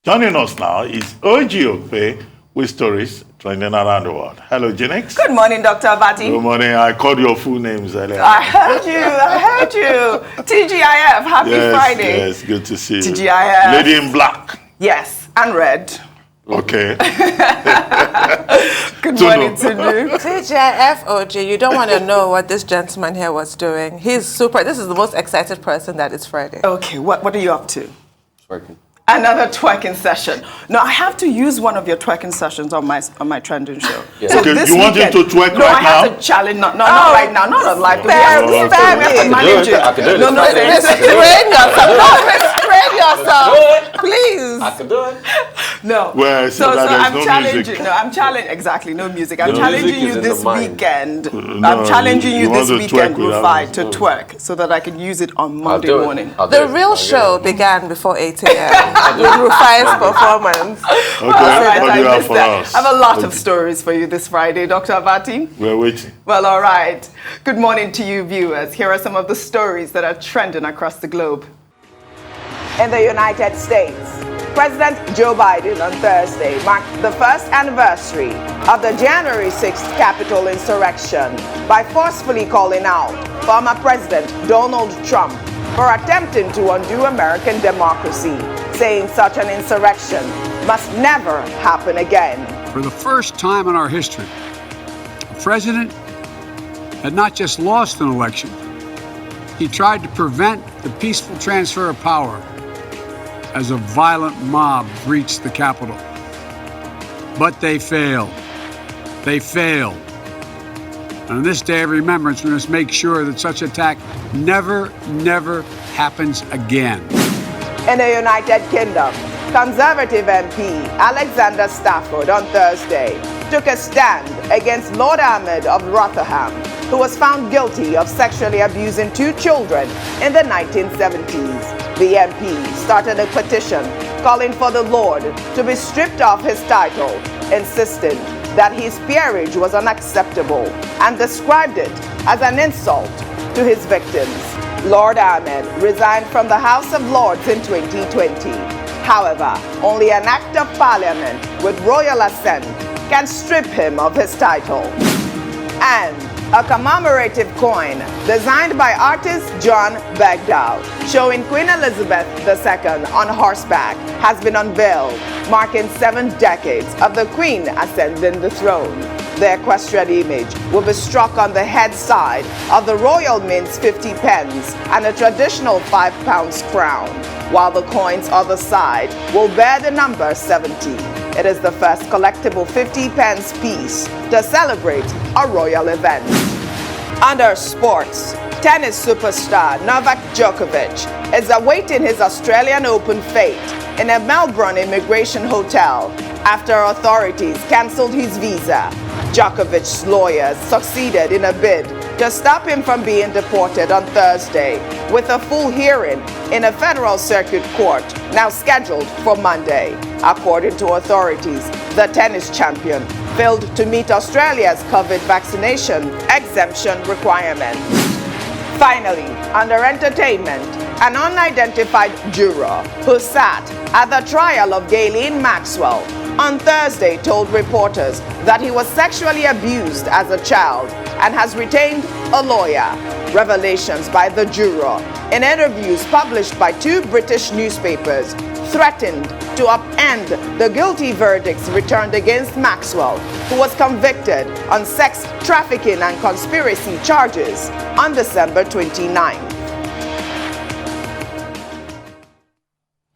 Joining us now is Okpe with stories trending around the world. Hello, Jenix. Good morning, Dr. Abati. Good morning. I called your full names earlier. I heard you. TGIF, happy Friday. Yes, good to see you. TGIF. Lady in black. Yes, and red. Okay. Good morning, Tunu. TGIF, OG, you don't want to know what this gentleman here was doing. He's super. This is the most excited person that it's Friday. Okay, what are you up to? Twerking. Another twerking session. No, I have to use one of your twerking sessions on my trending show. Yeah. So okay, you want him to twerk right now? No, I have to challenge. Not right now. Not on live. We have to manage it. I can do it. No, Restrain yourself. No, restrain yourself. Please. I can do it. No. Well, so I'm no challenging. music. No, I'm challenging. Exactly, no music. I'm No, challenging music is you in this the mind. weekend. No, I'm challenging you you this want to weekend, twerk without Rufai, music. to twerk so that I can use it on Monday I'll do it. morning. I'll do The it. real I'll show get it. began before 8 a.m. with Rufai's performance. Okay, All right, what do you I have missed for that. us? I have a lot of stories for you this Friday, Dr. Abati. We're waiting. Well, all right. Good morning to you, viewers. Here are some of the stories that are trending across the globe. In the United States, President Joe Biden on Thursday marked the first anniversary of the January 6th Capitol insurrection by forcefully calling out former President Donald Trump for attempting to undo American democracy, saying such an insurrection must never happen again. For the first time in our history, the president had not just lost an election, he tried to prevent the peaceful transfer of power as a violent mob breached the Capitol. But they failed. They failed. And on this day of remembrance, we must make sure that such attack never happens again. In the United Kingdom, Conservative MP Alexander Stafford on Thursday took a stand against Lord Ahmed of Rotherham, who was found guilty of sexually abusing 2 children in the 1970s. The MP started a petition calling for the Lord to be stripped of his title, insisting that his peerage was unacceptable and described it as an insult to his victims. Lord Ahmed resigned from the House of Lords in 2020. However, only an act of parliament with royal assent can strip him of his title. And a commemorative coin designed by artist John Bagdow, showing Queen Elizabeth II on horseback, has been unveiled, marking 7 decades of the Queen ascending the throne. The equestrian image will be struck on the head side of the Royal Mint's 50 pence and a traditional £5 crown, while the coin's other side will bear the number 70. It is the first collectible 50 pence piece to celebrate a royal event. Under sports, tennis superstar Novak Djokovic is awaiting his Australian Open fate in a Melbourne immigration hotel after authorities cancelled his visa. Djokovic's lawyers succeeded in a bid to stop him from being deported on Thursday, with a full hearing in a federal circuit court now scheduled for Monday. According to authorities, the tennis champion failed to meet Australia's COVID vaccination exemption requirements. Finally, under entertainment, an unidentified juror who sat at the trial of Ghislaine Maxwell on Thursday told reporters that he was sexually abused as a child and has retained a lawyer. Revelations by the juror in interviews published by 2 British newspapers threatened to upend the guilty verdicts returned against Maxwell, who was convicted on sex trafficking and conspiracy charges on December 29th.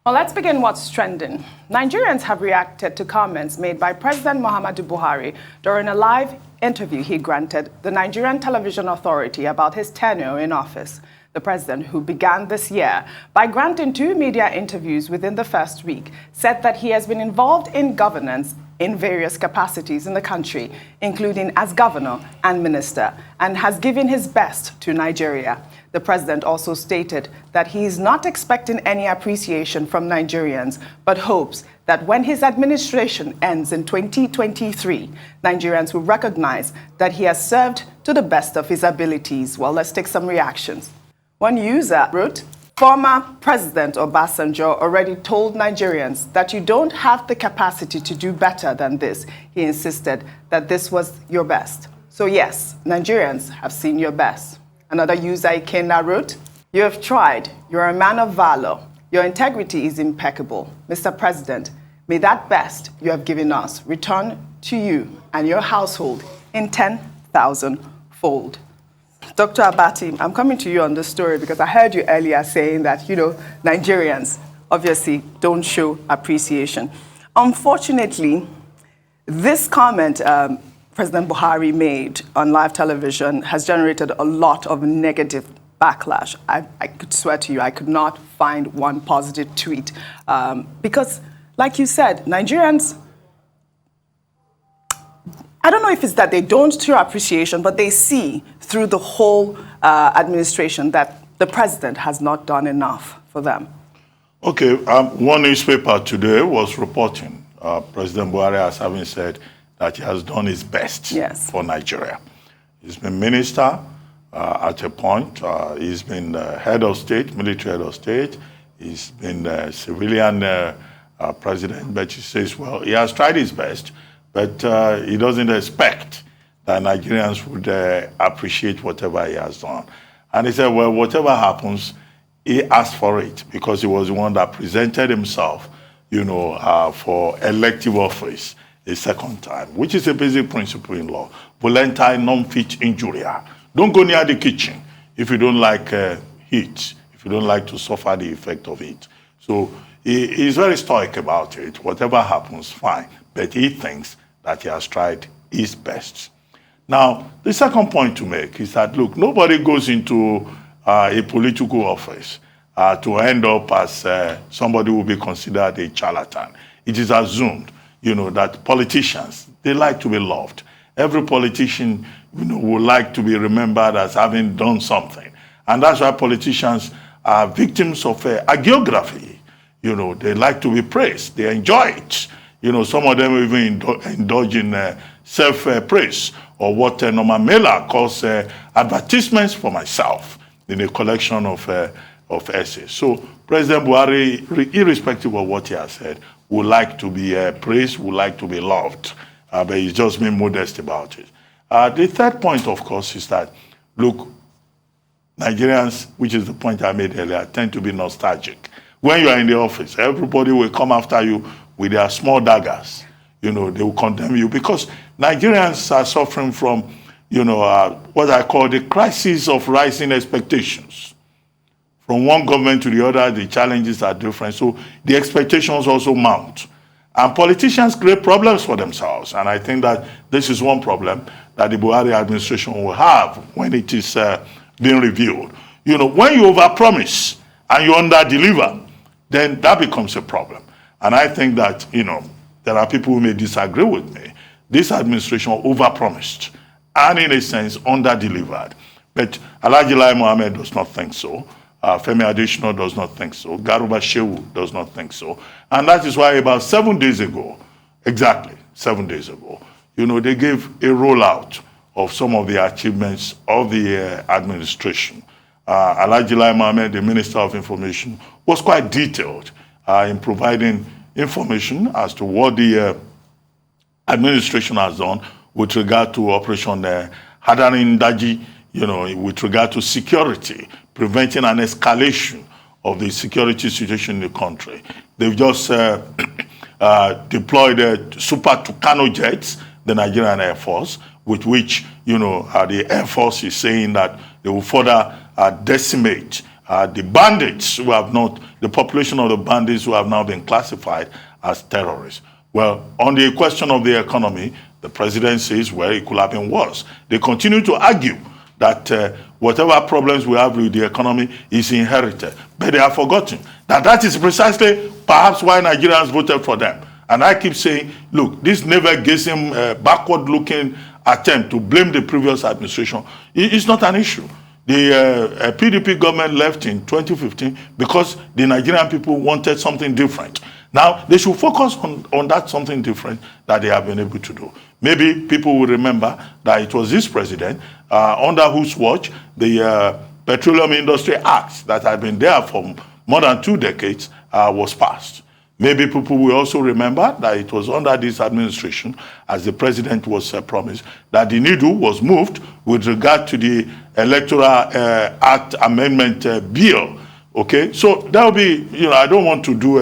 Well, let's begin what's trending. Nigerians have reacted to comments made by President Muhammadu Buhari during a live interview he granted the Nigerian Television Authority about his tenure in office. The president, who began this year by granting 2 media interviews within the first week, said that he has been involved in governance in various capacities in the country, including as governor and minister, and has given his best to Nigeria. The president also stated that he is not expecting any appreciation from Nigerians, but hopes that when his administration ends in 2023, Nigerians will recognize that he has served to the best of his abilities. Well, let's take some reactions. One user wrote, Former President Obasanjo already told Nigerians that you don't have the capacity to do better than this. He insisted that this was your best. So yes, Nigerians have seen your best. Another user, Ikenna, wrote, "You have tried. You're a man of valor. Your integrity is impeccable. Mr. President, may that best you have given us return to you and your household in 10,000-fold." Dr. Abati, I'm coming to you on this story because I heard you earlier saying that, Nigerians obviously don't show appreciation. Unfortunately, this comment President Buhari made on live television has generated a lot of negative backlash. I could swear to you, I could not find one positive tweet. Because, like you said, Nigerians, I don't know if it's that they don't show appreciation, but they see through the whole administration that the president has not done enough for them. Okay, one newspaper today was reporting President Buhari as having said that he has done his best for Nigeria. He's been minister at a point. He's been head of state, military head of state. He's been civilian president, but he says, well, he has tried his best, but he doesn't expect that Nigerians would appreciate whatever he has done. And he said, well, whatever happens, he asked for it because he was the one that presented himself, for elective office a second time, which is a basic principle in law. Volenti non fit injuria. Don't go near the kitchen if you don't like heat, if you don't like to suffer the effect of it. So he's very stoic about it. Whatever happens, fine. But he thinks that he has tried his best. Now, the second point to make is that, look, nobody goes into a political office to end up as somebody who will be considered a charlatan. It is assumed, that politicians, they like to be loved. Every politician, would like to be remembered as having done something. And that's why politicians are victims of hagiography. They like to be praised. They enjoy it. Some of them even indulge in self-praise, or what Norman Mailer calls advertisements for myself in a collection of essays. So President Buhari, irrespective of what he has said, would like to be praised, would like to be loved, but he's just being modest about it. The third point, of course, is that, look, Nigerians, which is the point I made earlier, tend to be nostalgic. When you are in the office, everybody will come after you with their small daggers. They will condemn you because Nigerians are suffering from, what I call the crisis of rising expectations. From one government to the other, the challenges are different. So the expectations also mount. And politicians create problems for themselves. And I think that this is one problem that the Buhari administration will have when it is being reviewed. When you overpromise and you underdeliver, then that becomes a problem. And I think that, there are people who may disagree with me. This administration overpromised and, in a sense, underdelivered. But Alhaji Lai Mohammed does not think so. Femi Adesina does not think so. Garuba Shehu does not think so. And that is why about 7 days ago, exactly 7 days ago, they gave a rollout of some of the achievements of the administration. Alhaji Lai Mohammed, the Minister of Information, was quite detailed in providing information as to what the administration has done with regard to Operation Hadarin Daji, with regard to security, preventing an escalation of the security situation in the country. They've just deployed Super Tucano jets, the Nigerian Air Force, with which, the Air Force is saying that they will further decimate the bandits who have not, the population of the bandits who have now been classified as terrorists. Well, on the question of the economy, the president says, well, it could have been worse. They continue to argue that whatever problems we have with the economy is inherited. But they have forgotten that that is precisely perhaps why Nigerians voted for them. And I keep saying, look, this never-gazing, backward-looking attempt to blame the previous administration is not an issue. The PDP government left in 2015 because the Nigerian people wanted something different. Now, they should focus on that something different that they have been able to do. Maybe people will remember that it was this president under whose watch the Petroleum Industry Act that had been there for more than 2 decades was passed. Maybe people will also remember that it was under this administration, as the president was promised, that the needle was moved with regard to the Electoral Act Amendment Bill. Okay, so that will be, I don't want to do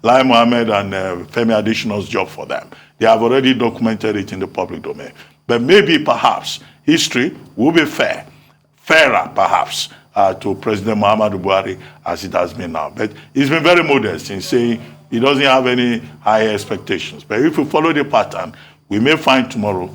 Lai Mohammed and Femi Adesina's job for them. They have already documented it in the public domain. But maybe, perhaps, history will be fairer, perhaps, to President Muhammadu Buhari as it has been now. But he's been very modest in saying he doesn't have any high expectations. But if we follow the pattern, we may find tomorrow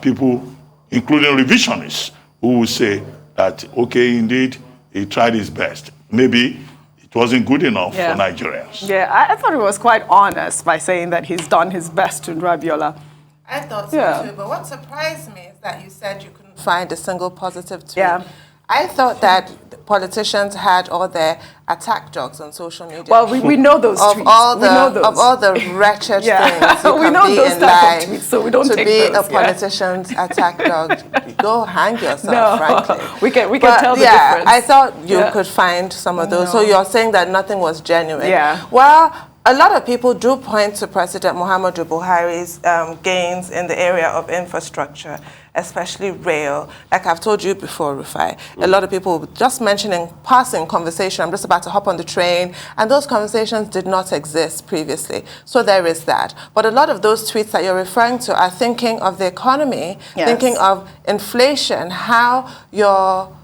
people, including revisionists, who will say that, okay, indeed, he tried his best. Maybe it wasn't good enough for Nigerians. Yeah, I thought he was quite honest by saying that he's done his best to Rabiola. I thought so too, but what surprised me is that you said you couldn't find a single positive tweet. Yeah. I thought that politicians had all their attack dogs on social media. Well, we know those tweets. Of all the wretched things you we know those type of tweets, so we don't take those. To be a politician's attack dog, go hang yourself, frankly. We can tell the difference. I thought you could find some of those. So you're saying that nothing was genuine. Yeah. Well, a lot of people do point to President Muhammadu Buhari's gains in the area of infrastructure, especially rail. Like I've told you before, Rufai, a lot of people just mentioning passing conversation, I'm just about to hop on the train, and those conversations did not exist previously. So there is that. But a lot of those tweets that you're referring to are thinking of the economy, thinking of inflation, how your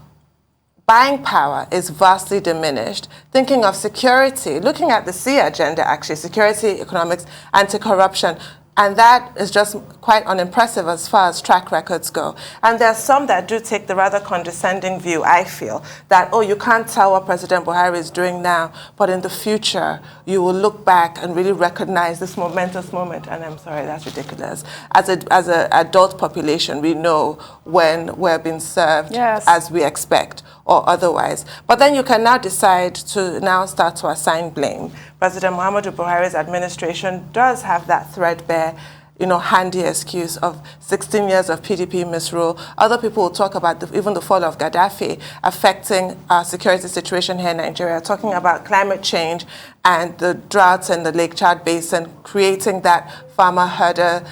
buying power is vastly diminished, thinking of security, looking at the C agenda, actually, security, economics, anti-corruption. And that is just quite unimpressive as far as track records go. And there are some that do take the rather condescending view, I feel, that, oh, you can't tell what President Buhari is doing now, but in the future, you will look back and really recognize this momentous moment. And I'm sorry, that's ridiculous. As an adult population, we know when we're being served as we expect or otherwise. But then you can now decide to now start to assign blame. President Muhammadu Buhari's administration does have that threadbare, handy excuse of 16 years of PDP misrule. Other people will talk about even the fall of Gaddafi affecting our security situation here in Nigeria, talking about climate change and the droughts in the Lake Chad Basin, creating that farmer-herder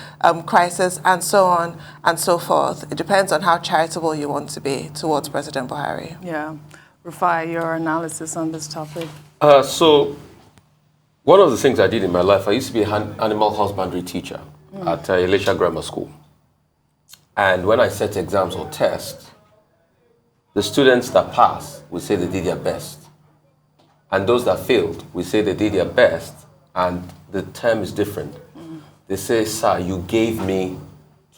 crisis, and so on and so forth. It depends on how charitable you want to be towards President Buhari. Yeah. Rufai, your analysis on this topic? So one of the things I did in my life, I used to be an animal husbandry teacher at Elisha Grammar School. And when I set exams or tests, the students that passed would say they did their best. And those that failed would say they did their best, and the term is different. They say, sir, you gave me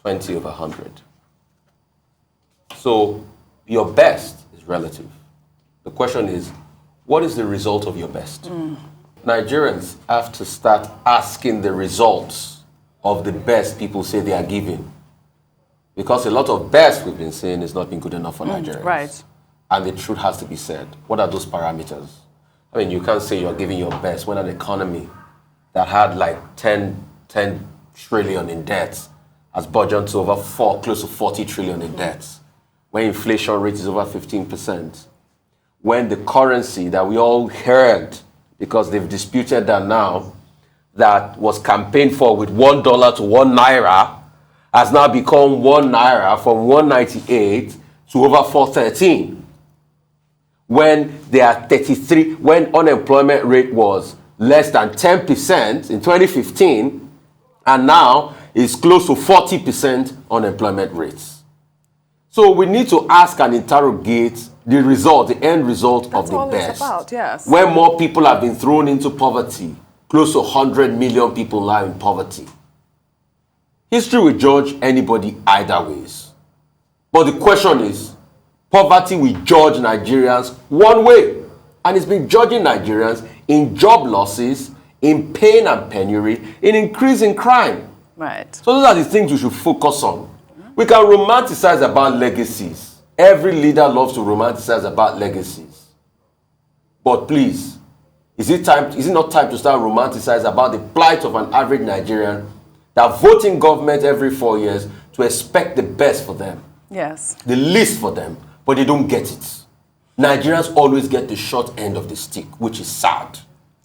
20 over 100. So your best is relative. The question is, what is the result of your best? Nigerians have to start asking the results of the best people say they are giving. Because a lot of best we've been saying is not been good enough for Nigerians. Right. And the truth has to be said. What are those parameters? I mean, you can't say you're giving your best when an economy that had like 10 trillion in debt has burgeoned to over close to 40 trillion in debts. When inflation rate is over 15%. When the currency that we all heard, because they've disputed that now, that was campaigned for with $1 to 1 naira, has now become 1 naira from 198 to over 413. When there are 33, when unemployment rate was less than 10% in 2015, and now is close to 40% unemployment rates. So we need to ask and interrogate the result, the end result of the best. That's all it's about, yes. When more people have been thrown into poverty, close to 100 million people now in poverty. History will judge anybody either ways. But the question is, poverty will judge Nigerians one way. And it's been judging Nigerians in job losses, in pain and penury, in increasing crime. Right. So those are the things we should focus on. We can romanticize about legacies. Every leader loves to romanticize about legacies. But please, is it not time to start romanticizing about the plight of an average Nigerian that voting government every 4 years to expect the best for them? Yes. The least for them, but they don't get it. Nigerians always get the short end of the stick, which is sad.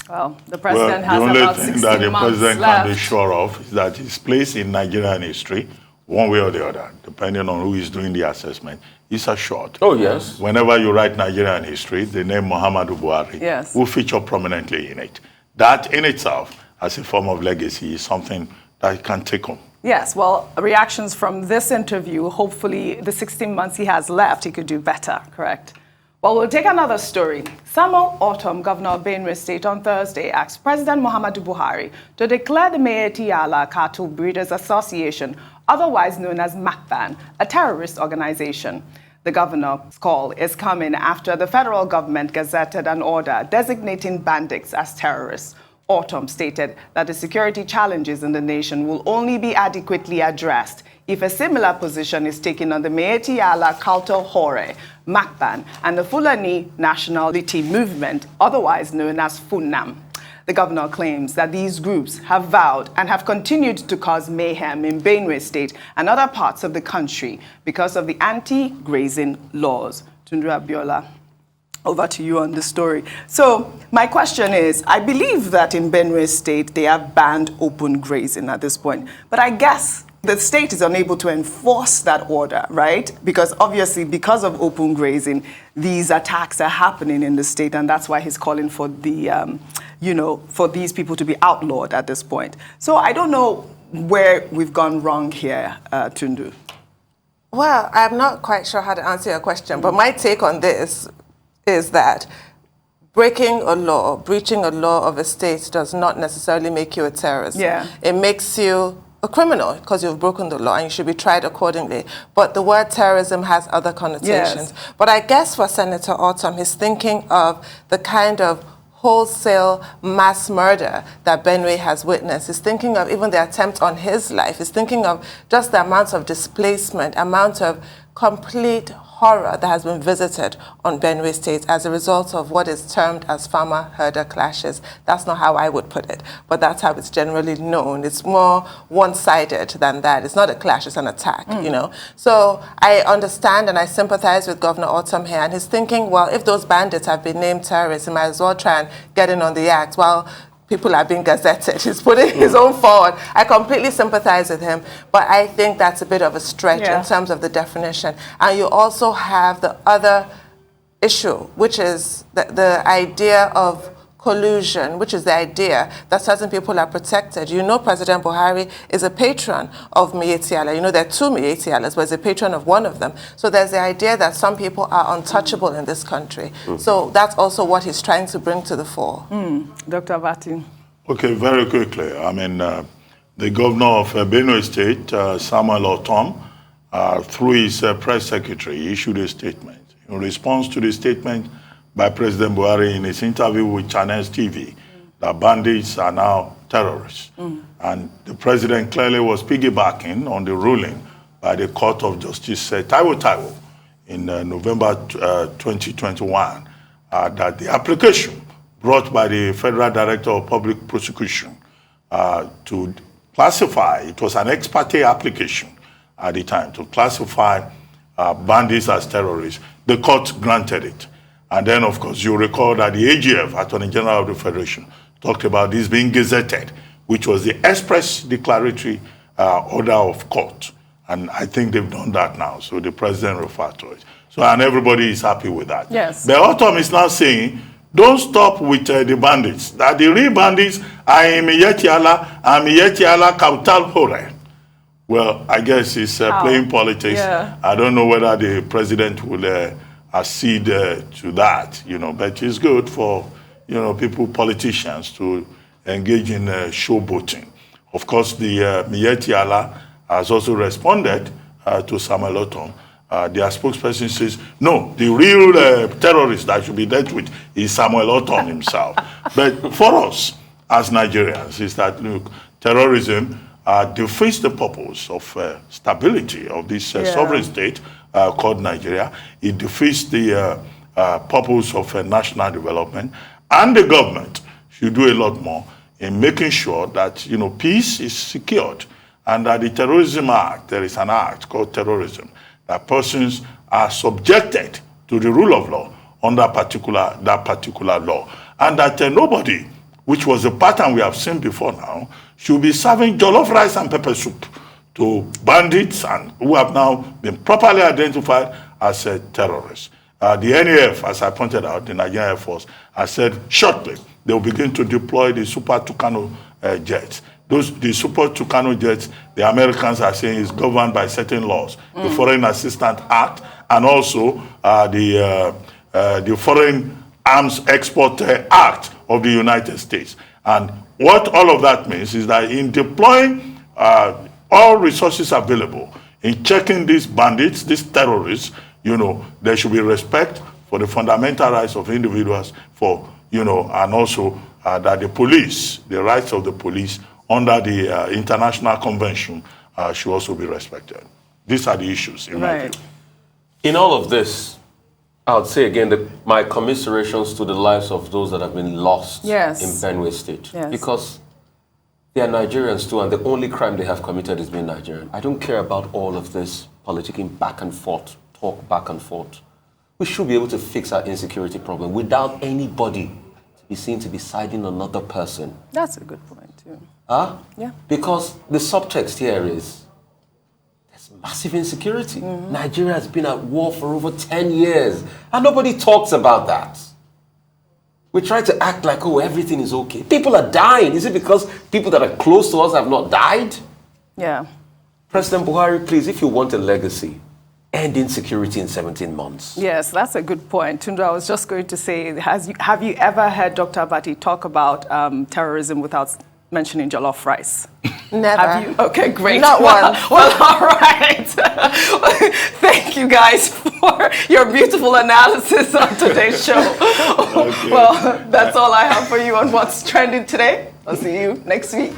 Well, the president has about 16 months left. The only thing that the president can be sure of is that his place in Nigerian history, one way or the other, depending on who is doing the assessment, is assured. Oh, yes. Whenever you write Nigerian history, the name Muhammadu Buhari will feature prominently in it. That in itself, as a form of legacy, is something that he can take home. Yes, well, reactions from this interview, hopefully the 16 months he has left, he could do better, correct? Well, we'll take another story. Samuel Ortom, governor of Benue State, on Thursday asked President Muhammadu Buhari to declare the Miyetti Cattle Breeders Association, otherwise known as MACBAN, a terrorist organization. The governor's call is coming after the federal government gazetted an order designating bandits as terrorists. Ortom stated that the security challenges in the nation will only be adequately addressed if a similar position is taken on the Miyetti Cattle Hore, MACBAN, and the Fulani Nationality Movement, otherwise known as FUNAM. The governor claims that these groups have vowed and have continued to cause mayhem in Benue State and other parts of the country because of the anti-grazing laws. Tunde Abiola, over to you on this story. So my question is, I believe that in Benue State, they have banned open grazing at this point. But I guess the state is unable to enforce that order, right? Because obviously, because of open grazing, these attacks are happening in the state. And that's why he's calling for the, for these people to be outlawed at this point. So I don't know where we've gone wrong here, Tundu. Well, I'm not quite sure how to answer your question, but my take on this is that breaking a law, breaching a law of a state does not necessarily make you a terrorist. Yeah. It makes you a criminal because you've broken the law and you should be tried accordingly. But the word terrorism has other connotations. Yes. But I guess for Senator Ortom, he's thinking of the kind of wholesale mass murder that Benue has witnessed. He's thinking of even the attempt on his life. He's thinking of just the amount of displacement, amount of complete horror that has been visited on Benue State as a result of what is termed as farmer-herder clashes. That's not how I would put it, but that's how it's generally known. It's more one-sided than that. It's not a clash, it's an attack, you know. So I understand and I sympathize with Governor Ortom here, and he's thinking, well, if those bandits have been named terrorists, he might as well try and get in on the act. Well, people are being gazetted. He's putting his own forward. I completely sympathize with him, but I think that's a bit of a stretch in terms of the definition. And you also have the other issue, which is the idea of collusion, which is the idea that certain people are protected. You know, President Buhari is a patron of Miyetti. You know, there are two Miyetti, but he's a patron of one of them. So there's the idea that some people are untouchable in this country. So that's also what he's trying to bring to the fore. Dr. Vatin. Okay, very quickly. I mean, the governor of Benue State, Samuel Ortom, through his press secretary, issued a statement. In response to the statement by President Buhari in his interview with Channels TV, that bandits are now terrorists. And the president clearly was piggybacking on the ruling by the Court of Justice Taiwo in November 2021, that the application brought by the Federal Director of Public Prosecution to classify, it was an ex parte application at the time, to classify bandits as terrorists. The court granted it. And then, of course, you recall that the AGF, Attorney General of the Federation, talked about this being gazetted, which was the express declaratory order of court. And I think they've done that now. So the president referred to it. So, and everybody is happy with that. Yes. But Ortom is now saying, don't stop with the bandits. That the real bandits are in Miyetti and Miyetti Cattle Hore. Well, I guess he's playing politics. Yeah. I don't know whether the president will accede to that, you know, but it's good for, you know, politicians to engage in showboating. Of course, the Miyetti has also responded to Samuel Ortom. Their spokesperson says, no, the real terrorist that should be dealt with is Samuel Ortom himself. But for us, as Nigerians, is that, look, terrorism defeats the purpose of stability of this sovereign state called Nigeria. It defeats the purpose of national development. And the government should do a lot more in making sure that, you know, peace is secured. And that the Terrorism Act, there is an act called terrorism, that persons are subjected to the rule of law under that particular law. And that nobody, which was a pattern we have seen before now, should be serving jollof rice and pepper soup to bandits and who have now been properly identified as terrorists. The NAF, as I pointed out, the Nigerian Air Force, has said shortly they will begin to deploy the Super Tucano jets. The Super Tucano jets, the Americans are saying, is governed by certain laws, the Foreign Assistance Act, and also the Foreign Arms Export Act of the United States. And what all of that means is that in deploying all resources available, in checking these bandits, these terrorists, there should be respect for the fundamental rights of individuals, and also that the police, the rights of the police under the International Convention should also be respected. These are the issues, in my view. In all of this, I would say again that my commiserations to the lives of those that have been lost in Benue State. Yes. Because they are Nigerians too, and the only crime they have committed is being Nigerian. I don't care about all of this politicking back and forth, talk back and forth. We should be able to fix our insecurity problem without anybody to be seen to be siding another person. That's a good point too. Yeah. Because the subtext here is there's massive insecurity. Nigeria has been at war for over 10 years, and nobody talks about that. We try to act like, oh, everything is okay. People are dying. Is it because people that are close to us have not died? Yeah. President Buhari, please, if you want a legacy, end insecurity in 17 months. Yes, that's a good point. Tunde, I was just going to say, have you ever heard Dr. Abati talk about terrorism without mentioning jollof rice? Never. Have you? Okay, great. Not once. Well, all right. Thank you guys for your beautiful analysis on today's show. Okay. Well, that's all I have for you on What's Trending today. I'll see you next week.